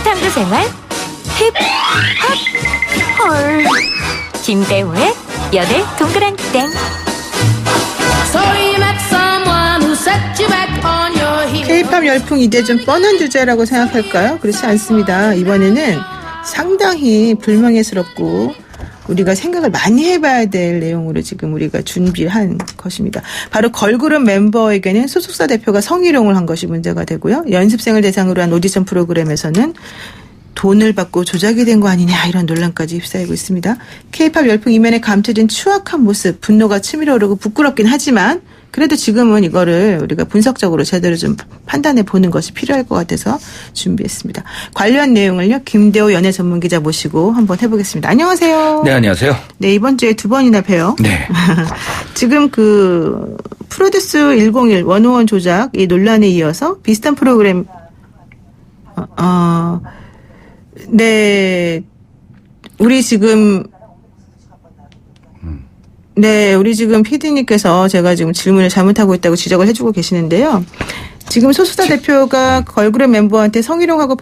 탐구 생활 힙합 홀 김대호의 연애 동그랑땡. K-팝 열풍 이제 좀 뻔한 주제라고 생각할까요? 그렇지 않습니다. 이번에는 상당히 불명예스럽고 우리가 생각을 많이 해봐야 될 내용으로 지금 우리가 준비한 것입니다. 바로 걸그룹 멤버에게는 소속사 대표가 성희롱을 한 것이 문제가 되고요. 연습생을 대상으로 한 오디션 프로그램에서는 돈을 받고 조작이 된 거 아니냐 이런 논란까지 휩싸이고 있습니다. K-팝 열풍 이면에 감춰진 추악한 모습, 분노가 치밀어 오르고 부끄럽긴 하지만 그래도 지금은 이거를 우리가 분석적으로 제대로 좀 판단해 보는 것이 필요할 것 같아서 준비했습니다. 관련 내용을요, 김대호 연예 전문 기자 모시고 한번 해보겠습니다. 안녕하세요. 네, 안녕하세요. 네, 이번 주에 두 번이나 봬요. 네. 지금 그 프로듀스 101 101 조작 이 논란에 이어서 비슷한 프로그램 네, 우리 지금 PD님께서 제가 지금 질문을 잘못하고 있다고 지적을 해주고 계시는데요. 지금 소속사 대표가 걸그룹 멤버한테 성희롱하고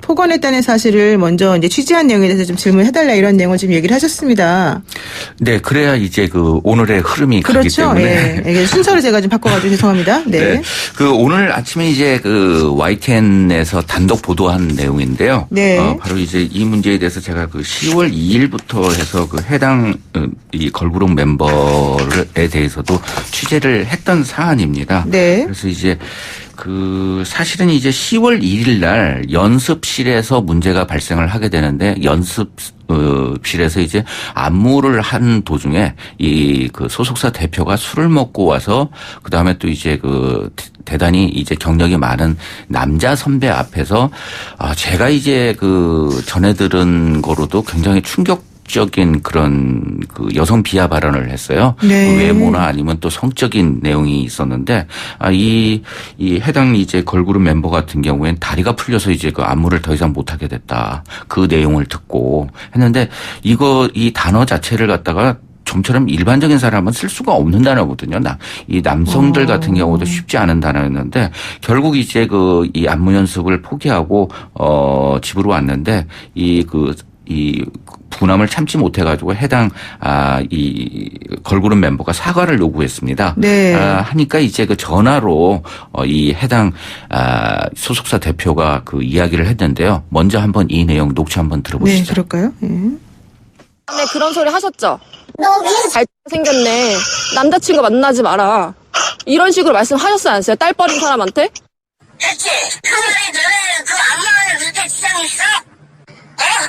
폭언했다는 사실을 먼저 이제 취재한 내용에 대해서 좀 질문해달라 이런 내용을 지금 얘기를 하셨습니다. 네, 그래야 이제 그 오늘의 흐름이 가기 그렇죠. 때문에. 예. 순서를 제가 좀 바꿔가지고 죄송합니다. 네. 네. 그 오늘 아침에 이제 그 YTN에서 단독 보도한 내용인데요. 네. 바로 이제 이 문제에 대해서 제가 그 10월 2일부터 해서 그 해당 이 걸그룹 멤버에 대해서도 취재를 했던 사안입니다. 네. 그래서 이제 그 사실은 이제 10월 1일 날 연습실에서 문제가 발생을 하게 되는데 연습실에서 이제 안무를 한 도중에 이 그 소속사 대표가 술을 먹고 와서 그다음에 또 이제 그 대단히 이제 경력이 많은 남자 선배 앞에서 제가 이제 그 전해 들은 거로도 굉장히 적인 그런 그 여성 비하 발언을 했어요. 네. 그 외모나 아니면 또 성적인 내용이 있었는데 이 해당 이제 걸그룹 멤버 같은 경우에는 다리가 풀려서 이제 그 안무를 더 이상 못하게 됐다. 그 내용을 듣고 했는데 이 단어 자체를 갖다가 좀처럼 일반적인 사람은 쓸 수가 없는 단어거든요. 이 남성들 같은 경우도 쉽지 않은 단어였는데 결국 이제 이 안무 연습을 포기하고 집으로 왔는데 이 분함을 참지 못해가지고 해당 이 걸그룹 멤버가 사과를 요구했습니다. 네. 하니까 이제 그 전화로 이 해당 소속사 대표가 그 이야기를 했는데요. 먼저 한번 이 내용 녹취 한번 들어보시죠. 네, 그럴까요? 예. 네, 그런 소리 하셨죠? 잘 생겼네. 남자친구 만나지 마라. 이런 식으로 말씀하셨어요, 안 했어요? 딸 버린 사람한테? 그치. 그날이 너네 그 안마에 그렇게 지장이 있어?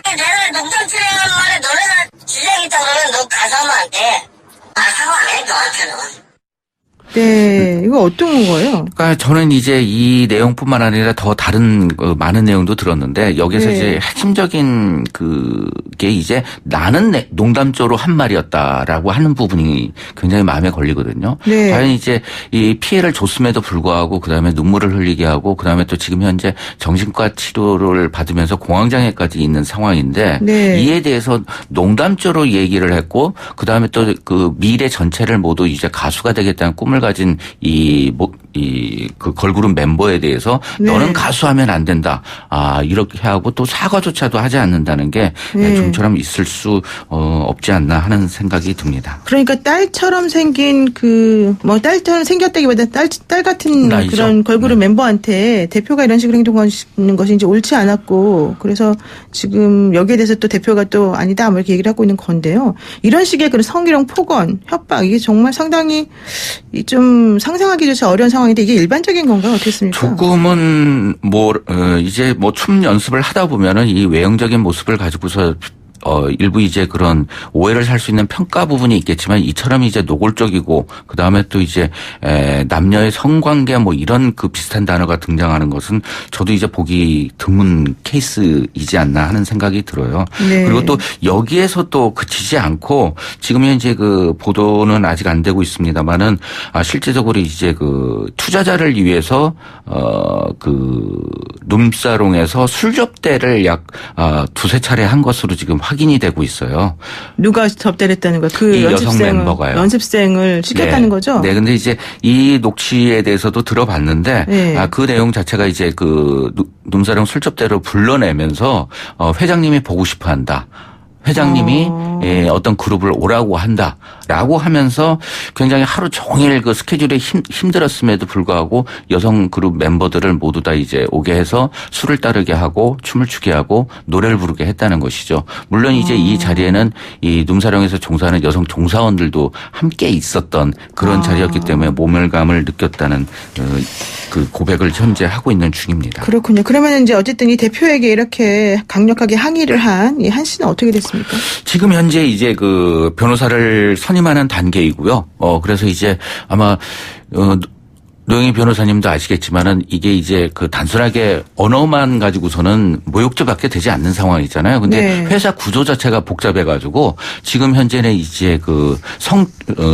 내가 농담치려는 말에 너네가 지장이 있다 그러면 너 가서 하면 안 돼. 사과 안 해, 너한테는. 네, 이거 어떤 거예요? 그러니까 저는 이제 이 내용뿐만 아니라 더 다른 많은 내용도 들었는데 여기서 네. 이제 핵심적인 그게 이제 나는 농담조로 한 말이었다라고 하는 부분이 굉장히 마음에 걸리거든요. 네. 과연 이제 이 피해를 줬음에도 불구하고 그다음에 눈물을 흘리게 하고 그다음에 또 지금 현재 정신과 치료를 받으면서 공황장애까지 있는 상황인데 네. 이에 대해서 농담조로 얘기를 했고 그다음에 또 그 미래 전체를 모두 이제 가수가 되겠다는 꿈을 가진 그 걸그룹 멤버에 대해서 네. 너는 가수하면 안 된다. 이렇게 하고 또 사과조차도 하지 않는다는 게 네. 좀처럼 있을 수 없지 않나 하는 생각이 듭니다. 그러니까 딸처럼 생긴 딸처럼 생겼다기보다 딸 같은 나이죠. 그런 걸그룹 멤버한테 대표가 이런 식으로 행동하는 것이 이제 옳지 않았고 그래서 지금 여기에 대해서 또 대표가 또 아니다 뭐 이렇게 얘기를 하고 있는 건데요. 이런 식의 그런 성희롱, 폭언, 협박 이게 정말 상당히 좀 상상하기조차 어려운 상황인데 이게 일반적인 건가요? 어떻습니까? 조금은 이제 춤 연습을 하다 보면은 이 외형적인 모습을 가지고서 일부 이제 그런 오해를 살 수 있는 평가 부분이 있겠지만 이처럼 이제 노골적이고 그다음에 또 이제 남녀의 성관계 이런 그 비슷한 단어가 등장하는 것은 저도 이제 보기 드문 케이스이지 않나 하는 생각이 들어요. 네. 그리고 또 여기에서 또 그치지 않고 지금 현재 그 보도는 아직 안 되고 있습니다만은 실제적으로 이제 그 투자자를 위해서 그 룸사롱에서 술 접대를 약 두세 차례 한 것으로 지금 확인이 확인이 되고 있어요. 누가 접대를 했다는 거야? 그 이 여성 멤버가요. 연습생을 시켰다는 네. 거죠? 네, 근데 이제 이 녹취에 대해서도 들어봤는데, 네. 그 내용 자체가 이제 그 룸사롱 술접대로 불러내면서, 회장님이 보고 싶어 한다. 회장님이 어떤 그룹을 오라고 한다라고 하면서 굉장히 하루 종일 그 스케줄에 힘들었음에도 불구하고 여성 그룹 멤버들을 모두 다 이제 오게 해서 술을 따르게 하고 춤을 추게 하고 노래를 부르게 했다는 것이죠. 물론 이제 이 자리에는 이 룸사롱에서 종사하는 여성 종사원들도 함께 있었던 그런 자리였기 때문에 모멸감을 느꼈다는 그 고백을 현재 하고 있는 중입니다. 그렇군요. 그러면 이제 어쨌든 이 대표에게 이렇게 강력하게 항의를 한 이 한 씨는 어떻게 됐습니까? 지금 현재 이제 그 변호사를 선임하는 단계이고요. 그래서 이제 아마 노영희 변호사님도 아시겠지만은 이게 이제 그 단순하게 언어만 가지고서는 모욕죄밖에 되지 않는 상황이잖아요. 근데 네. 회사 구조 자체가 복잡해가지고 지금 현재는 이제 그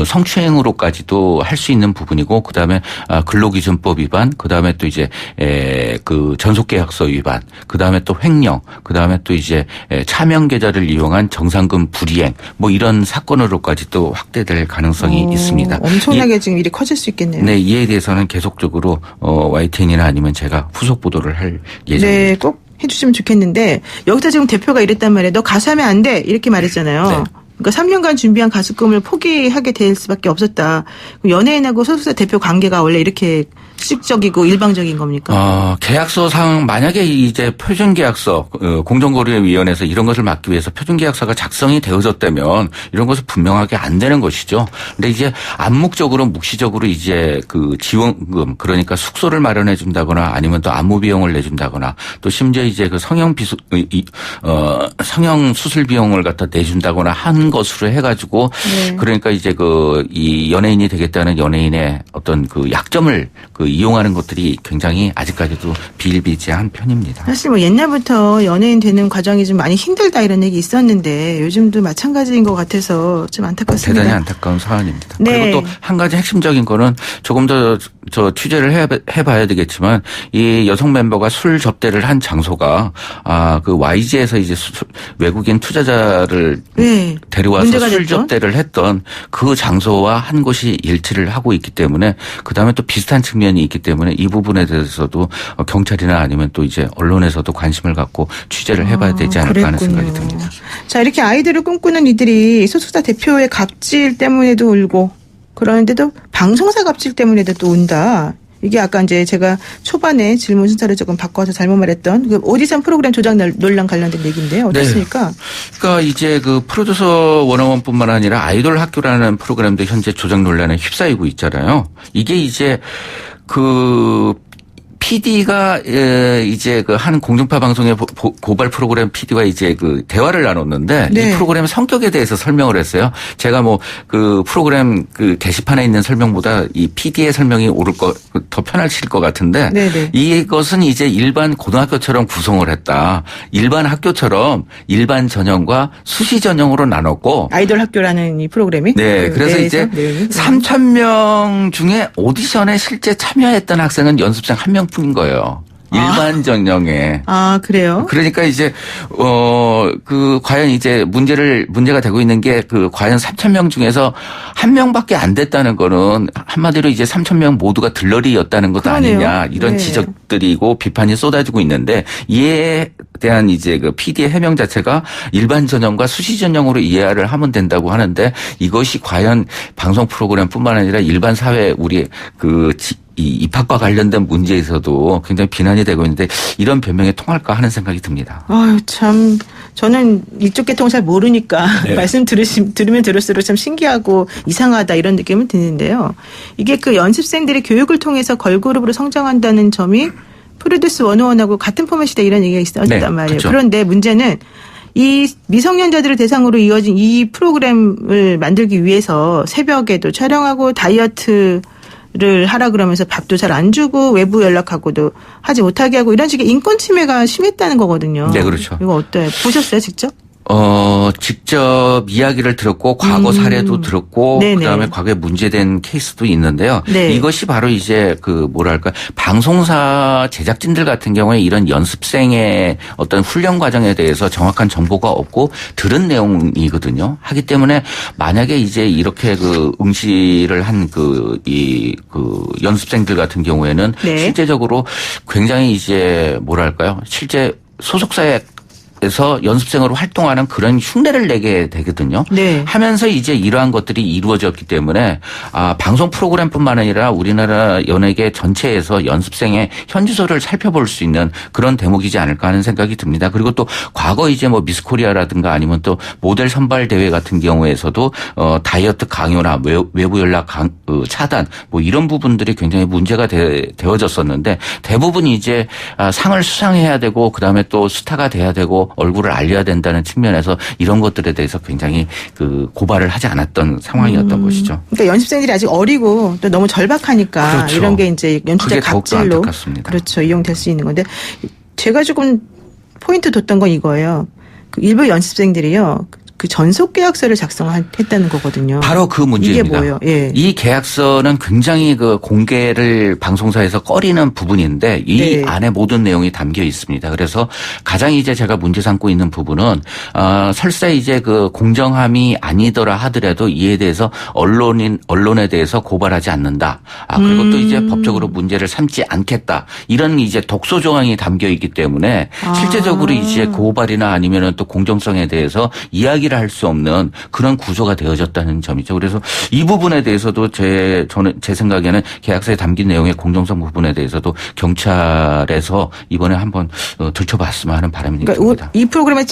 성추행으로까지도 할 수 있는 부분이고 그다음에 근로기준법 위반, 그다음에 또 이제 그 전속계약서 위반, 그다음에 또 횡령, 그다음에 또 이제 차명 계좌를 이용한 정상금 불이행 뭐 이런 사건으로까지 또 확대될 가능성이 있습니다. 엄청나게 지금 일이 커질 수 있겠네요. 네, 이에 대해서는 계속적으로 YTN이나 아니면 제가 후속 보도를 할 예정입니다. 네, 꼭 해주시면 좋겠는데 여기서 지금 대표가 이랬단 말이에요. 너 가수하면 안 돼 이렇게 말했잖아요. 네. 그러니까 3년간 준비한 가수꿈을 포기하게 될 수밖에 없었다. 연예인하고 소속사 대표 관계가 원래 이렇게 수직적이고 일방적인 겁니까? 계약서상 만약에 이제 표준계약서 공정거래위원회에서 이런 것을 막기 위해서 표준계약서가 작성이 되어졌다면 이런 것은 분명하게 안 되는 것이죠. 근데 이제 암묵적으로 묵시적으로 이제 그 지원금 그러니까 숙소를 마련해 준다거나 아니면 또 안무 비용을 내준다거나 또 심지어 이제 그 성형 수술 비용을 갖다 내준다거나 한 것으로 해가지고 네. 그러니까 이제 이 연예인이 되겠다는 연예인의 어떤 그 약점을 이용하는 것들이 굉장히 아직까지도 비일비재한 편입니다. 사실 뭐 옛날부터 연예인 되는 과정이 좀 많이 힘들다 이런 얘기 있었는데 요즘도 마찬가지인 것 같아서 좀 안타깝습니다. 대단히 안타까운 사안입니다. 네. 그리고 또 한 가지 핵심적인 거는 조금 더 취재를 해봐야 되겠지만 이 여성 멤버가 술 접대를 한 장소가 그 YG에서 이제 외국인 투자자를 네. 데려와서 문제가 술 됐죠? 접대를 했던 그 장소와 한 곳이 일치를 하고 있기 때문에 그다음에 또 비슷한 측면이 있기 때문에 이 부분에 대해서도 경찰이나 아니면 또 이제 언론에서도 관심을 갖고 취재를 해봐야 되지 않을까 하는 생각이 듭니다. 자, 이렇게 아이들을 꿈꾸는 이들이 소속사 대표의 갑질 때문에도 울고 그러는데도 방송사 갑질 때문에도 또 운다. 이게 아까 이제 제가 초반에 질문 순서를 조금 바꿔서 잘못 말했던 그 오디션 프로그램 조작 논란 관련된 얘기인데요. 어떻습니까? 네. 그러니까 이제 그 프로듀서 101뿐만 아니라 아이돌 학교라는 프로그램도 현재 조작 논란에 휩싸이고 있잖아요. 이게 이제 그 PD가 이제 그 한 공중파 방송의 고발 프로그램 PD와 이제 그 대화를 나눴는데 네. 이 프로그램 성격에 대해서 설명을 했어요. 제가 뭐 그 프로그램 그 게시판에 있는 설명보다 이 PD의 설명이 더 편하실 것 같은데 네네. 이것은 이제 일반 고등학교처럼 구성을 했다. 일반 학교처럼 일반 전형과 수시 전형으로 나눴고 아이돌 학교라는 이 프로그램이? 네, 그래서 이제 3,000명 중에 오디션에 실제 참여했던 학생은 연습생 1명뿐인 거예요. 일반 전형에. 아, 그래요? 그러니까 이제 과연 이제 문제가 되고 있는 게 과연 3,000명 중에서 1명밖에 안 됐다는 거는 한마디로 이제 3,000명 모두가 들러리였다는 것 그러네요. 아니냐 이런 네. 지적들이고 비판이 쏟아지고 있는데 이에 대한 이제 그 PD의 해명 자체가 일반 전형과 수시 전형으로 이해를 하면 된다고 하는데 이것이 과연 방송 프로그램뿐만 아니라 일반 사회 우리 이 입학과 관련된 문제에서도 굉장히 비난이 되고 있는데 이런 변명에 통할까 하는 생각이 듭니다. 아유, 참. 저는 이쪽 계통을 잘 모르니까 네. 말씀 들으면 들을수록 참 신기하고 이상하다 이런 느낌은 드는데요. 이게 그 연습생들이 교육을 통해서 걸그룹으로 성장한다는 점이 프로듀스 101하고 같은 포맷이다 이런 얘기가 있었단 네, 말이에요. 그렇죠. 그런데 문제는 이 미성년자들을 대상으로 이어진 이 프로그램을 만들기 위해서 새벽에도 촬영하고 다이어트를 하라 그러면서 밥도 잘 안 주고 외부 연락하고도 하지 못하게 하고 이런 식의 인권 침해가 심했다는 거거든요. 네, 그렇죠. 이거 어때요? 보셨어요, 직접? 직접 이야기를 들었고 과거 사례도 들었고 네네. 그다음에 과거에 문제된 케이스도 있는데요. 네. 이것이 바로 이제 그 뭐랄까 방송사 제작진들 같은 경우에 이런 연습생의 어떤 훈련 과정에 대해서 정확한 정보가 없고 들은 내용이거든요. 하기 때문에 만약에 이제 이렇게 그 응시를 한 그 연습생들 같은 경우에는 네. 실제적으로 굉장히 이제 뭐랄까요? 실제 소속사에 에서 연습생으로 활동하는 그런 흉내를 내게 되거든요. 네. 하면서 이제 이러한 것들이 이루어졌기 때문에 방송 프로그램뿐만 아니라 우리나라 연예계 전체에서 연습생의 현주소를 살펴볼 수 있는 그런 대목이지 않을까 하는 생각이 듭니다. 그리고 또 과거 이제 뭐 미스코리아라든가 아니면 또 모델 선발 대회 같은 경우에서도 다이어트 강요나 외부 연락 차단 뭐 이런 부분들이 굉장히 문제가 되어졌었는데 대부분 이제 상을 수상해야 되고 그다음에 또 스타가 돼야 되고 얼굴을 알려야 된다는 측면에서 이런 것들에 대해서 굉장히 그 고발을 하지 않았던 상황이었던 것이죠. 그러니까 연습생들이 아직 어리고 또 너무 절박하니까 그렇죠. 이런 게 이제 연출자 그게 더욱더 갑질로 안타깝습니다. 그렇죠. 이용될 수 있는 건데 제가 조금 포인트 뒀던 건 이거예요. 그 일부 연습생들이요. 그 전속 계약서를 작성했다는 거거든요. 바로 그 문제입니다. 이게 뭐예요? 예. 이 계약서는 굉장히 그 공개를 방송사에서 꺼리는 부분인데 이 네. 안에 모든 내용이 담겨 있습니다. 그래서 가장 이제 제가 문제 삼고 있는 부분은 설사 이제 그 공정함이 아니더라 하더라도 이에 대해서 언론에 대해서 고발하지 않는다. 그리고 또 이제 법적으로 문제를 삼지 않겠다. 이런 이제 독소 조항이 담겨 있기 때문에 실제적으로 이제 고발이나 아니면은 또 공정성에 대해서 이야기를 할 수 없는 그런 구조가 되어졌다는 점이죠. 그래서 이 부분에 대해서도 제 생각에는 계약서에 담긴 내용의 공정성 부분에 대해서도 경찰에서 이번에 한번 들춰봤으면 하는 바람이 있습니다. 그러니까 이 프로그램에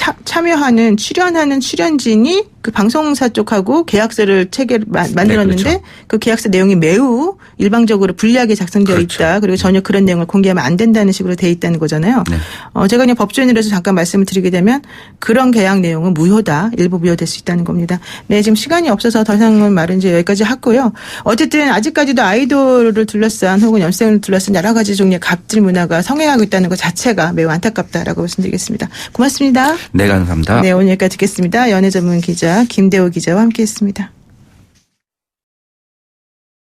출연하는 출연진이 그 방송사 쪽하고 계약서를 만들었는데 네, 그렇죠. 그 계약서 내용이 매우 일방적으로 불리하게 작성되어 그렇죠. 있다. 그리고 전혀 그런 내용을 공개하면 안 된다는 식으로 되어 있다는 거잖아요. 네. 제가 그냥 법조인으로서 잠깐 말씀을 드리게 되면 그런 계약 내용은 무효다. 일부 무효될 수 있다는 겁니다. 네, 지금 시간이 없어서 더 이상은 말은 이제 여기까지 하고요. 어쨌든 아직까지도 아이돌을 둘러싼 혹은 연습생을 둘러싼 여러 가지 종류의 갑질 문화가 성행하고 있다는 것 자체가 매우 안타깝다라고 말씀드리겠습니다. 고맙습니다. 네, 감사합니다. 네, 오늘 여기까지 듣겠습니다. 연예 전문 기자 김대호 기자와 함께했습니다.